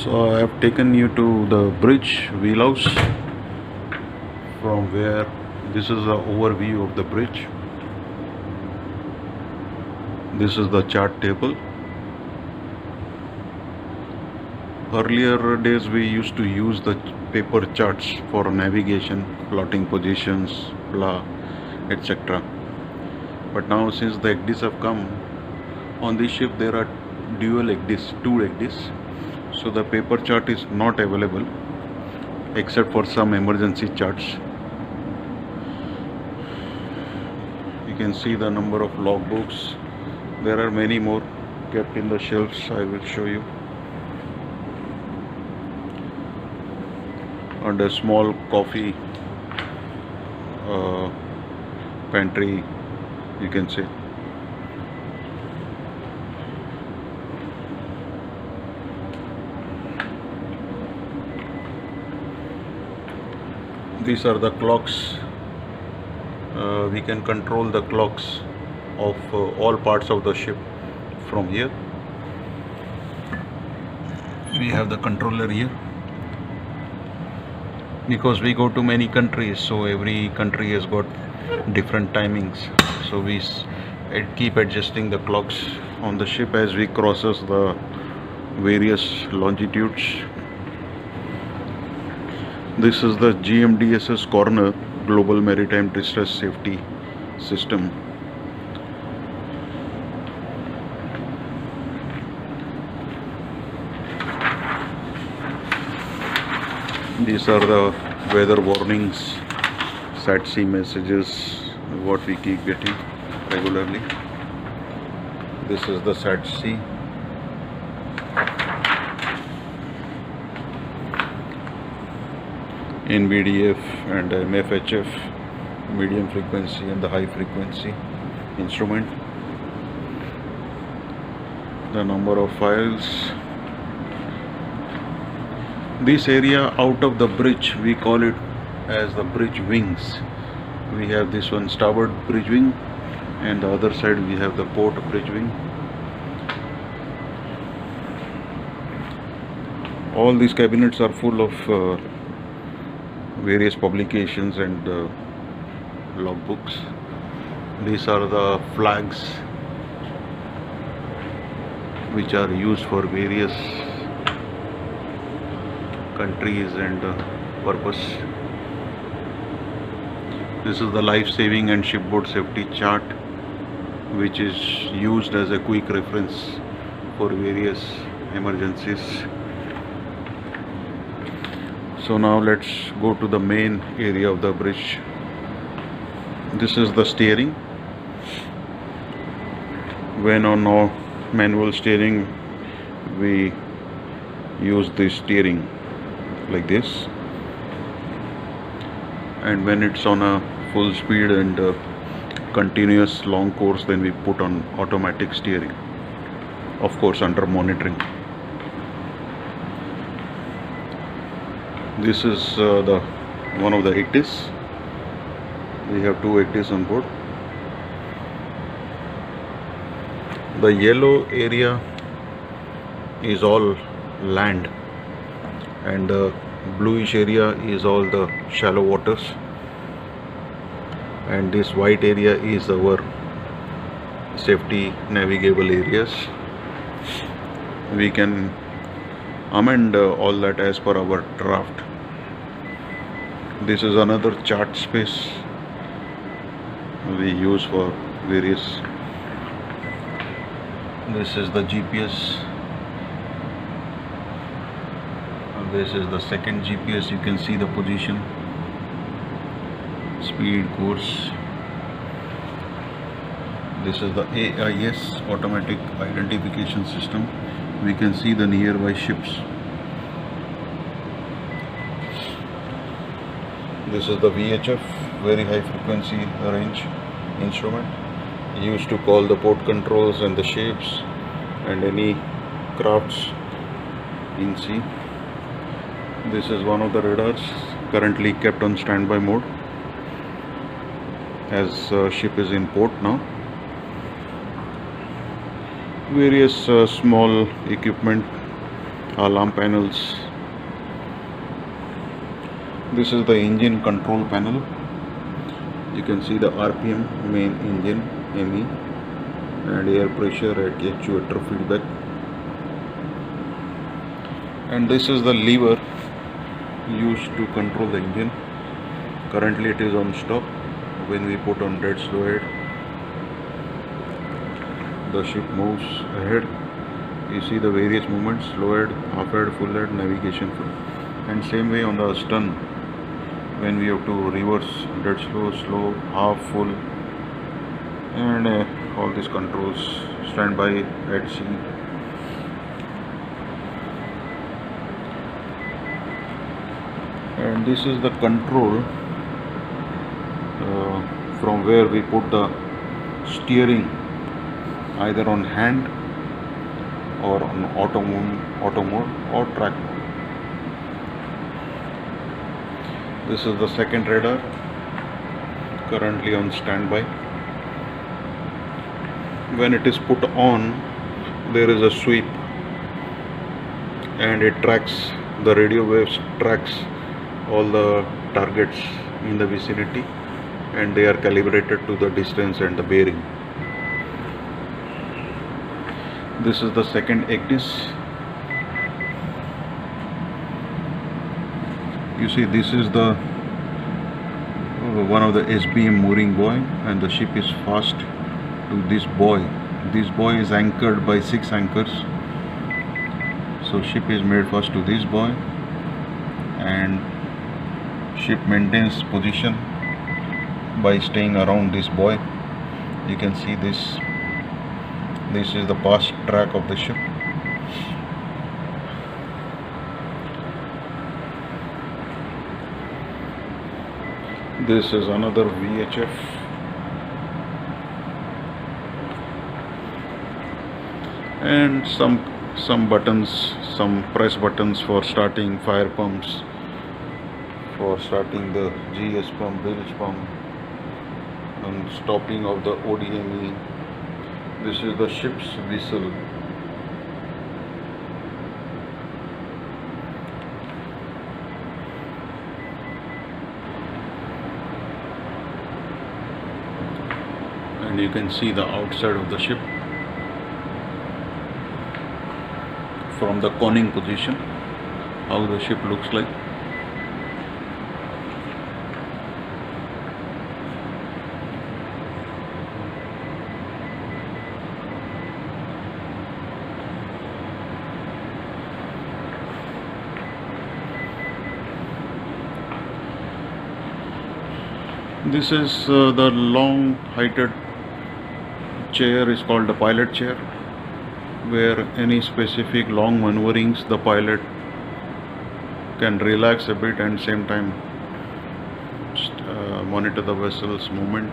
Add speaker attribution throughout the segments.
Speaker 1: So I have taken you to the bridge wheelhouse, from where this is the overview of the bridge. This is the chart table. Earlier days we used to use the paper charts for navigation, plotting positions, blah, etc. But now since the ECDIS have come, on this ship there are dual ECDIS, two ECDIS. So the paper chart is not available except for some emergency charts. You can see the number of logbooks. There are many more kept in the shelves. I will show you. And a small coffee pantry, you can say. These are the clocks. We can control the clocks of all parts of the ship from here. We have the controller here. Because we go to many countries, so every country has got different timings. So we keep adjusting the clocks on the ship as we crosses the various longitudes. This is the GMDSS corner, Global Maritime Distress Safety System. These are the weather warnings, SAT-C messages, what we keep getting regularly. This is the SAT-C. NVDF and MFHF, medium frequency and the high frequency instrument. The number of files. This area out of the bridge, we call it as the bridge wings. We have this one starboard bridge wing, and the other side we have the port bridge wing. All these cabinets are full of various publications and logbooks. These are the flags which are used for various countries and purpose. This is the life-saving and shipboard safety chart, which is used as a quick reference for various emergencies. So now let's go to the main area of the bridge. This is the steering. When on our manual steering, we use the steering like this, and when it's on a full speed and continuous long course, then we put on automatic steering, of course under monitoring. This is one of the ECDIS. We have two ECDIS on board. The yellow area is all land, and the bluish area is all the shallow waters, and this white area is our safety navigable areas. We can amend all that as per our draft. This is another chart space we use for various. This is the GPS. This is the second GPS. You can see the position, speed, course. This is the AIS, automatic identification system. We can see the nearby ships. This is the VHF, very high frequency range instrument, used to call the port controls and the ships and any crafts in sea. This is one of the radars currently kept on standby mode as ship is in port now. Various small equipment alarm panels. This is the engine control panel. You can see the RPM, main engine, ME, and air pressure at actuator feedback. And this is the lever used to control the engine. Currently it is on stop. When we put on dead slow head, the ship moves ahead. You see the various movements: slow head, half head, full head, navigation full. And same way on the stern, when we have to reverse, dead slow, slow, half, full, and all these controls, standby, at sea. And this is the control from where we put the steering, either on hand or on auto mode or track mode. This is the second radar, currently on standby. When it is put on, there is a sweep, and it tracks, the radio waves tracks all the targets in the vicinity, and they are calibrated to the distance and the bearing. This is the second EGDIS. You see, this is the one of the SBM mooring buoy, and the ship is fast to this buoy. This buoy is anchored by 6 anchors. So ship is made fast to this buoy, and ship maintains position by staying around this buoy. You can see this. This is the past track of the ship. This is another VHF. And some buttons, some press buttons for starting fire pumps, for starting the GS pump, bilge pump, and stopping of the ODME. This is the ship's whistle. And you can see the outside of the ship from the conning position, how the ship looks like. This is the long heighted chair, is called the pilot chair, where any specific long maneuverings the pilot can relax a bit and same time monitor the vessel's movement.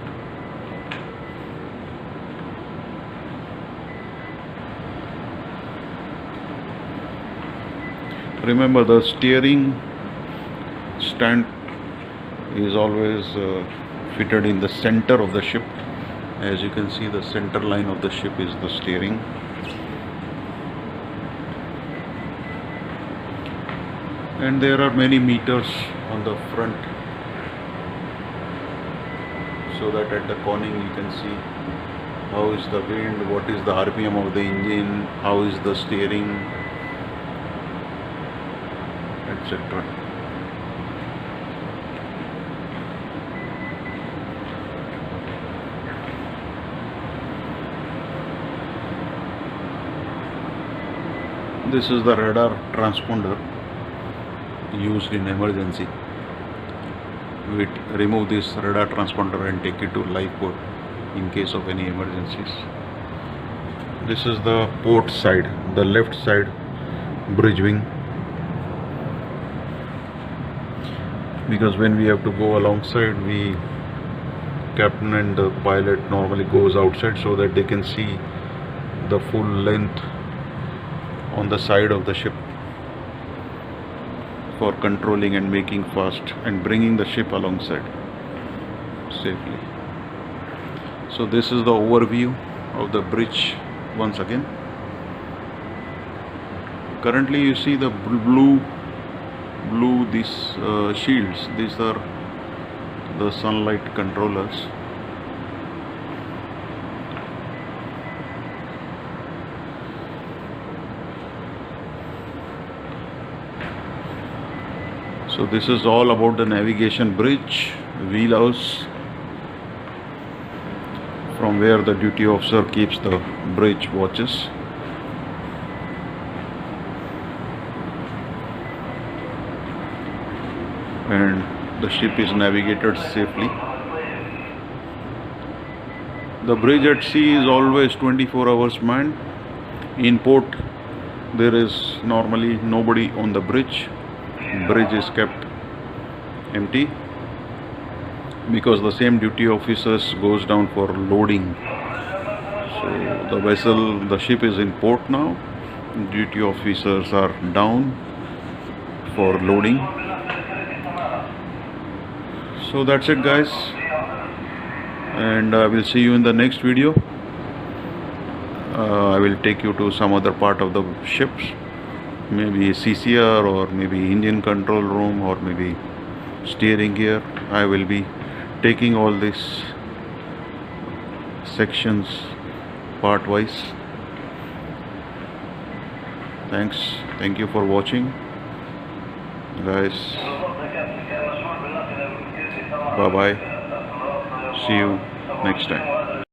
Speaker 1: Remember, the steering stand is always fitted in the center of the ship. As you can see, the center line of the ship is the steering. And there are many meters on the front, so that at the conning you can see how is the wind, what is the RPM of the engine, how is the steering, etc. This is the radar transponder used in emergency. We remove this radar transponder and take it to lifeboat in case of any emergencies. This is the port side, the left side bridge wing, because when we have to go alongside, captain and the pilot normally goes outside so that they can see the full length on the side of the ship for controlling and making fast and bringing the ship alongside safely. So this is the overview of the bridge once again. Currently you see the blue these shields. These are the sunlight controllers. So this is all about the navigation bridge, wheelhouse, from where the duty officer keeps the bridge watches. And the ship is navigated safely. The bridge at sea is always 24 hours manned. In port, there is normally nobody on the bridge. Bridge is kept empty because the same duty officers goes down for loading. So the ship is in port now. Duty officers are down for loading. So that's it, guys, and I will see you in the next video. I will take you to some other part of the ships, maybe CCR or maybe engine control room or maybe steering gear. I will be taking all these sections part wise. Thank you for watching, guys. Bye bye, see you next time.